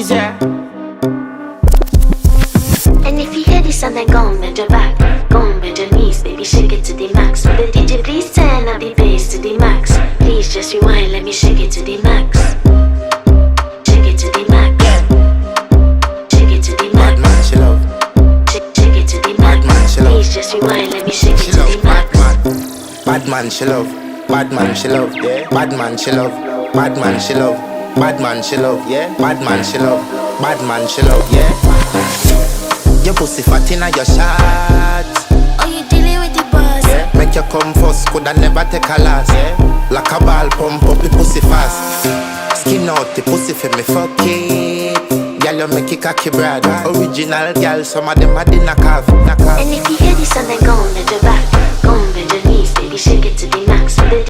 Is there? And if you hear this and then go on bend your back, go on bend your knees, baby shake it to the max. Will the DJ please turn up the bass to the max? Please just rewind, let me shake it to the max. Shake it to the max. Shake it to the max. Bad man, she love. Shake it to the max. Bad man, she love. Please just rewind, let me shake She it to love. the max. Bad man, she love. Bad man, she love. Yeah. Bad man, she love. Bad man, she love. Bad man, she love. Yeah. Bad man, she love. Bad man, she love. Yeah. Your pussy fat inna your shots. Oh, you dealing with the boss? Yeah. Make you come first, coulda never take a last. Yeah. Like a ball pump up the pussy fast. Skin out the pussy for me fuck it. Girl, you make it cocky brother. Original girl, some of them a the knock off. And if you hear this and then go on bend your back, go on bend your knees, baby shake it to the max.